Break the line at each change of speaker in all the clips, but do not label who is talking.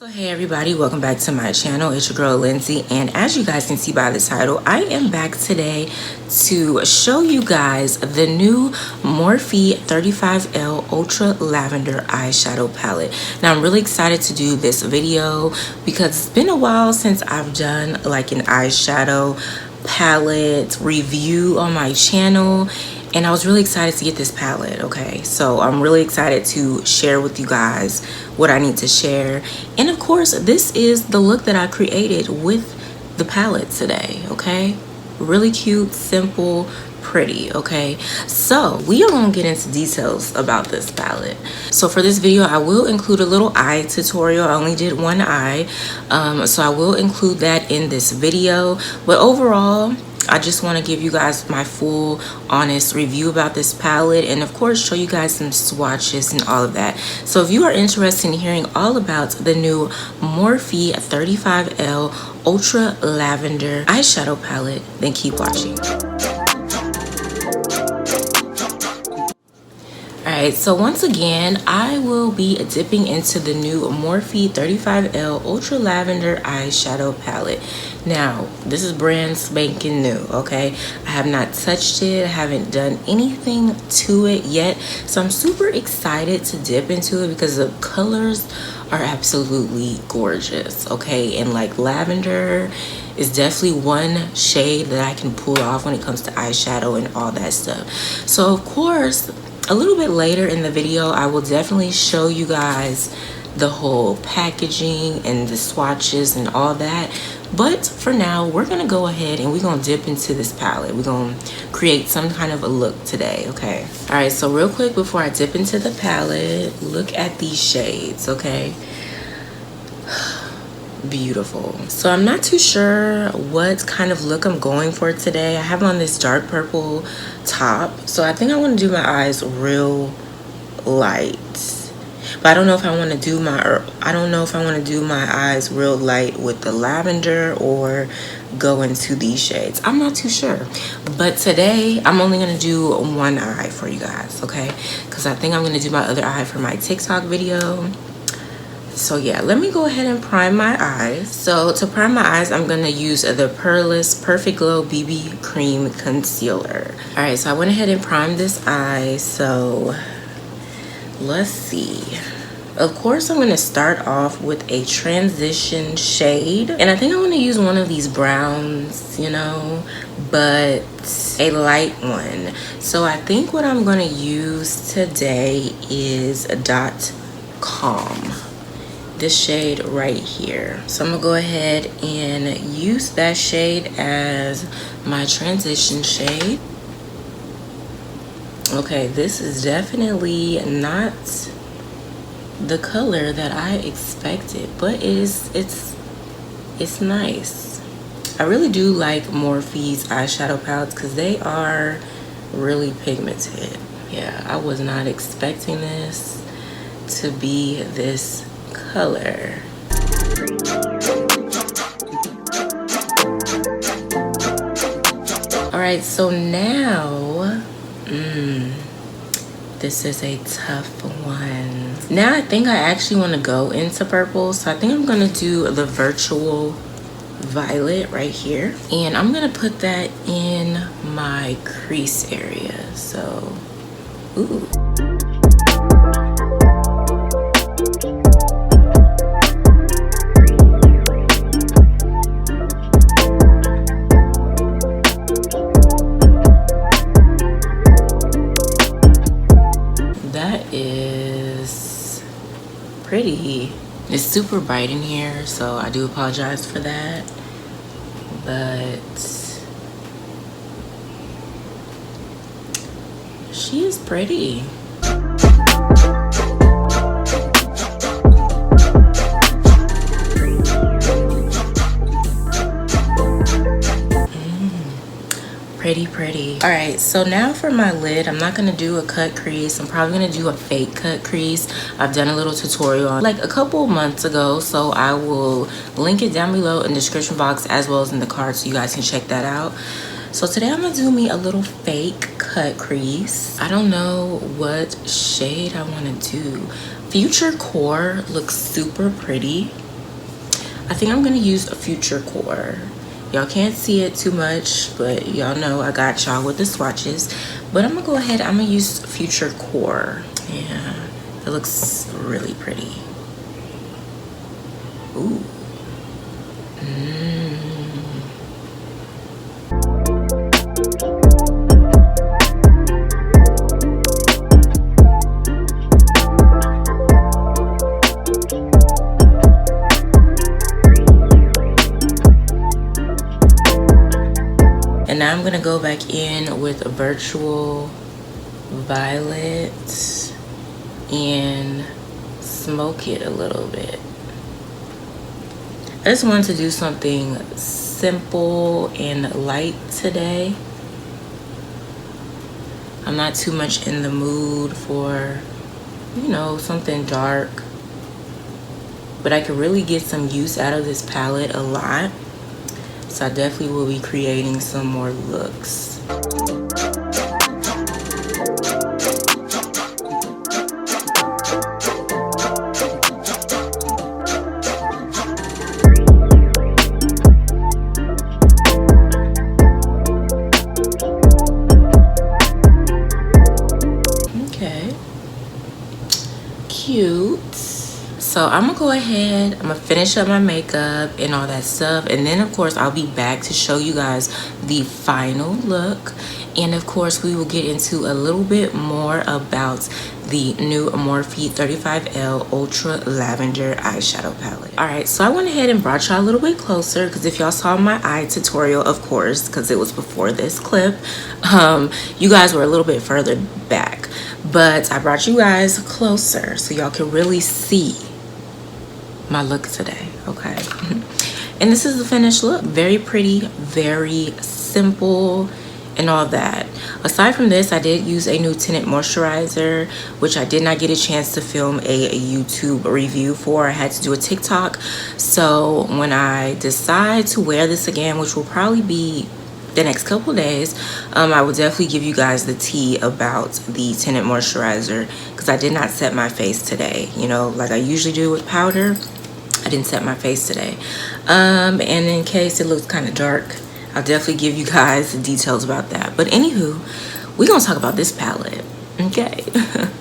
So hey everybody, welcome back to my channel. It's your girl Lindsay, and as you guys can see by the title, I am back today to show you guys the new Morphe 35L Ultra Lavender eyeshadow palette. Now I'm really excited to do this video because it's been a while since I've done like an eyeshadow palette review on my channel, and I was really excited to get this palette. Okay, so I'm really excited to share with you guys what I need to share. And of course, this is the look that I created with the palette today. Okay, really cute, simple, pretty. Okay, so we are gonna get into details about this palette. So for this video, I will include a little eye tutorial. I only did one eye, so I will include that in this video. But overall, I just want to give you guys my full honest review about this palette, and of course show you guys some swatches and all of that. So if you are interested in hearing all about the new Morphe 35L Ultra Lavender eyeshadow palette, then keep watching. Alright, so once again, I will be dipping into the new Morphe 35L Ultra Lavender eyeshadow palette. Now, this is brand spanking new, okay? I have not touched it, I haven't done anything to it yet. So I'm super excited to dip into it because the colors are absolutely gorgeous, okay? And like lavender is definitely one shade that I can pull off when it comes to eyeshadow and all that stuff. So of course, a little bit later in the video, I will definitely show you guys the whole packaging and the swatches and all that. But for now, we're gonna go ahead and we're gonna dip into this palette. We're gonna create some kind of a look today, okay? All right, so real quick before I dip into the palette, look at these shades, okay? Beautiful. So I'm not too sure what kind of look I'm going for today. I have on this dark purple top, so I think I want to do my eyes real light, but I don't know if I want to do my eyes real light with the lavender or go into these shades. I'm not too sure, but today I'm only going to do one eye for you guys, okay? Because I think I'm going to do my other eye for my TikTok video. So yeah, let me go ahead and prime my eyes. So to prime my eyes, I'm gonna use the Purlist Perfect Glow BB Cream Concealer. All right, so I went ahead and primed this eye. So let's see. Of course, I'm gonna start off with a transition shade. And I think I'm gonna use one of these browns, you know, but a light one. So I think what I'm gonna use today is Dot Calm. This shade right here. So I'm gonna go ahead and use that shade as my transition shade. Okay, this is definitely not the color that I expected, but it's nice. I really do like Morphe's eyeshadow palettes because they are really pigmented. Yeah, I was not expecting this to be this color. All right, so now this is a tough one. Now I think I actually want to go into purple, so I think I'm gonna do the Virtual Violet right here, and I'm gonna put that in my crease area. So ooh. Pretty. It's super bright in here, so I do apologize for that, but she is pretty. Pretty. All right, so now for my lid, I'm not gonna do a cut crease. I'm probably gonna do a fake cut crease. I've done a little tutorial on like a couple months ago, so I will link it down below in the description box as well as in the card so you guys can check that out. So today I'm gonna do me a little fake cut crease. I don't know what shade I want to do. Future Core looks super pretty. I think I'm gonna use a Future Core. Y'all can't see it too much, but y'all know I got y'all with the swatches. But I'm gonna go ahead, I'm gonna use Future Core. Yeah, it looks really pretty. Ooh. And now I'm gonna go back in with a Virtual Violet and smoke it a little bit. I just wanted to do something simple and light today. I'm not too much in the mood for, you know, something dark, but I could really get some use out of this palette a lot. So I definitely will be creating some more looks. Okay, cute. So I'm gonna go ahead, I'm gonna finish up my makeup and all that stuff, and then of course I'll be back to show you guys the final look. And of course we will get into a little bit more about the new Morphe 35L Ultra Lavender eyeshadow palette. All right, so I went ahead and brought y'all a little bit closer, because if y'all saw my eye tutorial, of course, because it was before this clip, you guys were a little bit further back, but I brought you guys closer so y'all can really see my look today. Okay. And this is the finished look. Very pretty, very simple, and all that. Aside from this, I did use a new tinted moisturizer, which I did not get a chance to film a YouTube review for. I had to do a TikTok. So when I decide to wear this again, which will probably be the next couple days, I will definitely give you guys the tea about the tinted moisturizer, because I did not set my face today, you know, like I usually do with powder. I didn't set my face today, and in case it looks kind of dark, I'll definitely give you guys the details about that. But anywho, we're gonna talk about this palette. Okay.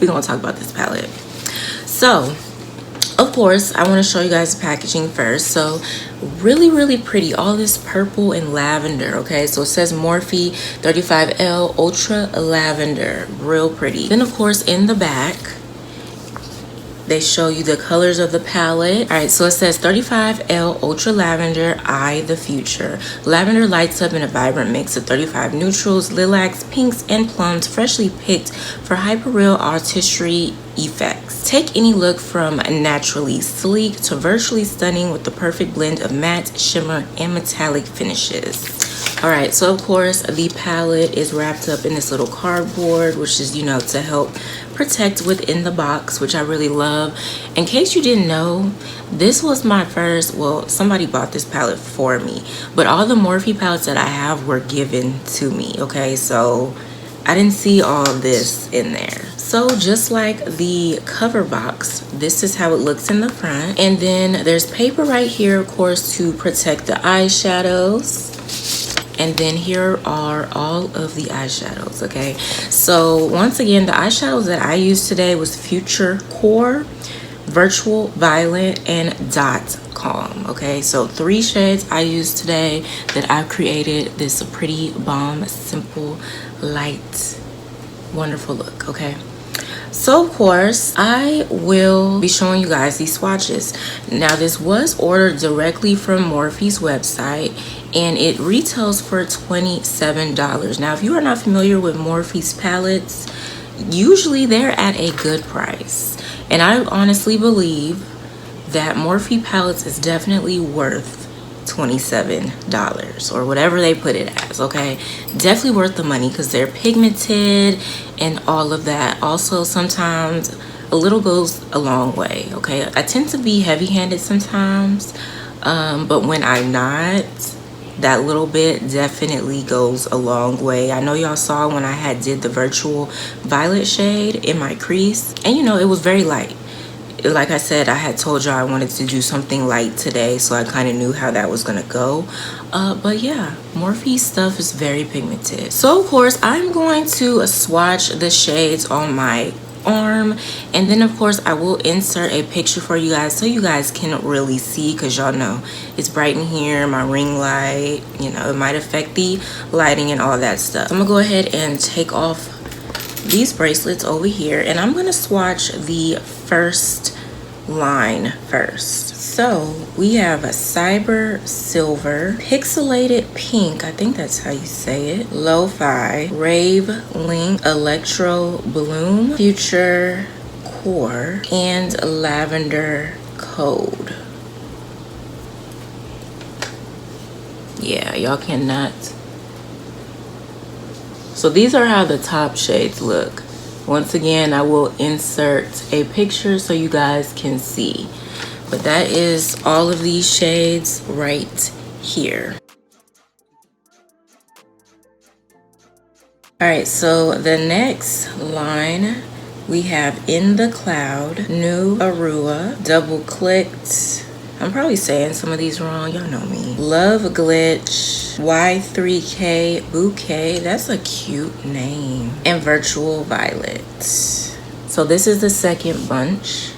We're gonna talk about this palette. So of course I want to show you guys the packaging first. So really pretty, all this purple and lavender. Okay, so it says Morphe 35L Ultra Lavender, real pretty. Then of course in the back they show you the colors of the palette. All right, so it says 35L Ultra Lavender, Eye the Future. Lavender lights up in a vibrant mix of 35 neutrals, lilacs, pinks, and plums, freshly picked for hyper-real artistry effects. Take any look from naturally sleek to virtually stunning with the perfect blend of matte, shimmer, and metallic finishes. All right, so of course the palette is wrapped up in this little cardboard, which is, you know, to help protect within the box, which I really love. In case you didn't know, this was my first, well, somebody bought this palette for me, but all the Morphe palettes that I have were given to me. Okay, so I didn't see all of this in there. So just like the cover box, this is how it looks in the front, and then there's paper right here, of course, to protect the eyeshadows. And then here are all of the eyeshadows. Okay, so once again, the eyeshadows that I used today was Future Core, Virtual Violet, and Dot Calm. Okay, so 3 shades I used today that I've created this pretty bomb, simple, light, wonderful look. Okay, so of course I will be showing you guys these swatches. Now this was ordered directly from Morphe's website, and it retails for $27. Now if you are not familiar with Morphe's palettes, usually they're at a good price, and I honestly believe that Morphe palettes is definitely worth $27 or whatever they put it as. Okay, definitely worth the money because they're pigmented and all of that. Also, sometimes a little goes a long way. Okay, I tend to be heavy-handed sometimes, but when I'm not, that little bit definitely goes a long way. I know y'all saw when I did the Virtual Violet shade in my crease, and you know, it was very light. like I said, I had told y'all I wanted to do something light today, so I kind of knew how that was gonna go. But yeah, Morphe stuff is very pigmented. So of course, I'm going to swatch the shades on my arm, and then of course I will insert a picture for you guys so you guys can really see, because y'all know it's bright in here, my ring light, you know, it might affect the lighting and all that stuff. So I'm gonna go ahead and take off these bracelets over here, and I'm gonna swatch the first line first. So we have a cyber silver, pixelated pink, I think that's how you say it, lo-fi, rave link, electro bloom, future core, and lavender code. Yeah, y'all cannot. So these are how the top shades look. Once again, I will insert a picture so you guys can see. But that is all of these shades right here. All right, so the next line we have In the Cloud, New Arua, Double Clicked. I'm probably saying some of these wrong, y'all know me. Love Glitch, Y3K Bouquet, that's a cute name, and Virtual Violet. So this is the second bunch.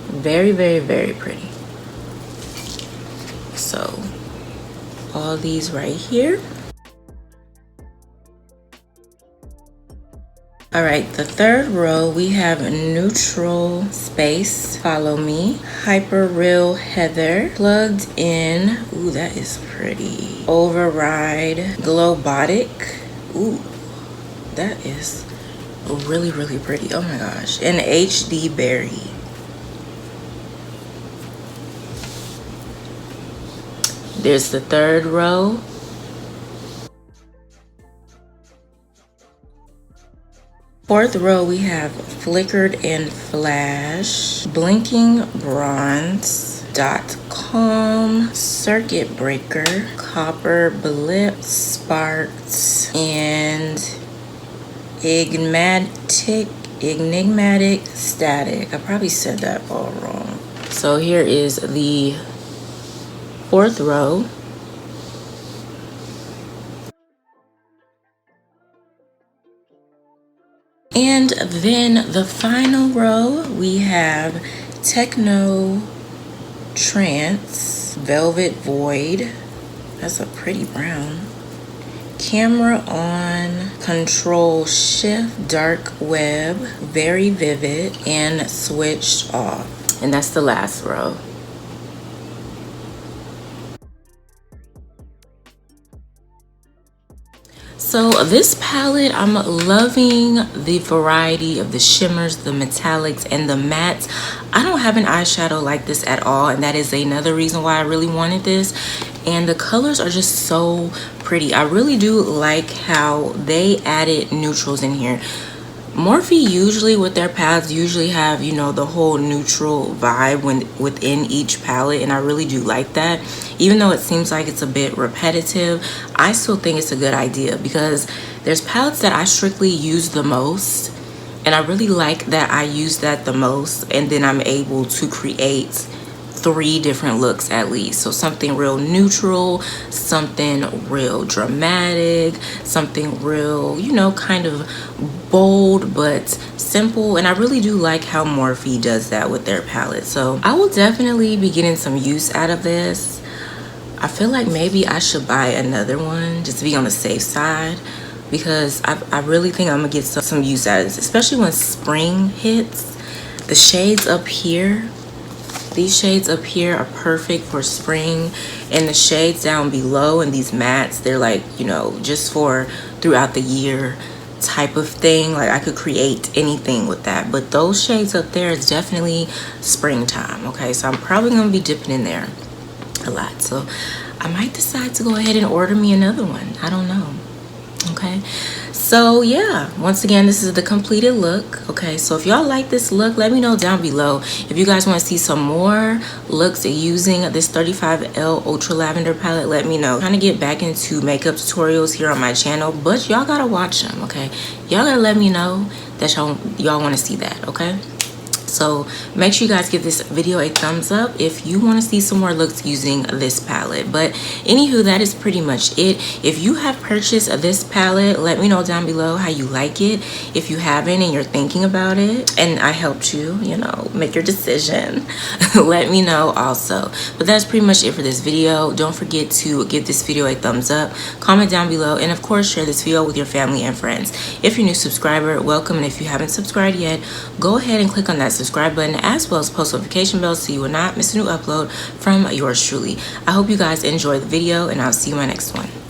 Very, very, very pretty. So all these right here. All right, the third row, we have Neutral Space, Follow Me, Hyper Real Heather, Plugged In, ooh, that is pretty. Override, Glowbotic, ooh, that is really, really pretty, oh my gosh. And HD Berry. There's the third row. Fourth row, we have Flickered and Flash, Blinking Bronze, Dot Com, Circuit Breaker, Copper Blip, Sparked, and Enigmatic Static. I probably said that all wrong. So here is the fourth row. And then the final row, we have Techno Trance, Velvet Void, that's a pretty brown, Camera On, Control Shift, Dark Web, Very Vivid, and Switched Off. And that's the last row. So this palette, I'm loving the variety of the shimmers, the metallics, and the mattes. I don't have an eyeshadow like this at all, and that is another reason why I really wanted this. And the colors are just so pretty. I really do like how they added neutrals in here. Morphe usually with their palettes usually have, you know, the whole neutral vibe within each palette, and I really do like that. Even though it seems like it's a bit repetitive, I still think it's a good idea because there's palettes that I strictly use the most, and I really like that I use that the most, and then I'm able to create 3 different looks at least. So something real neutral, something real dramatic, something real, you know, kind of bold but simple. And I really do like how Morphe does that with their palette. So I will definitely be getting some use out of this. I feel like maybe I should buy another one just to be on the safe side, because I really think I'm gonna get some use out of this, especially when spring hits. The shades up here, these shades up here are perfect for spring, and the shades down below and these mattes, they're like, you know, just for throughout the year type of thing. Like I could create anything with that, but those shades up there is definitely springtime. Okay, so I'm probably gonna be dipping in there a lot, so I might decide to go ahead and order me another one. I don't know. Okay, so yeah, once again, this is the completed look. Okay, so if y'all like this look, let me know down below. If you guys want to see some more looks using this 35L Ultra Lavender palette, let me know. I'm trying to get back into makeup tutorials here on my channel, but y'all gotta watch them. Okay, y'all gotta let me know that y'all want to see that. Okay, So make sure you guys give this video a thumbs up if you want to see some more looks using this palette. But anywho, that is pretty much it. If you have purchased this palette, let me know down below how you like it. If you haven't and you're thinking about it and I helped you, you know, make your decision, let me know also. But that's pretty much it for this video. Don't forget to give this video a thumbs up, comment down below, and of course share this video with your family and friends. If you're a new subscriber, welcome, and if you haven't subscribed yet, go ahead and click on that subscribe button as well as post notification bell so you will not miss a new upload from yours truly. I hope you guys enjoy the video, and I'll see you in my next one.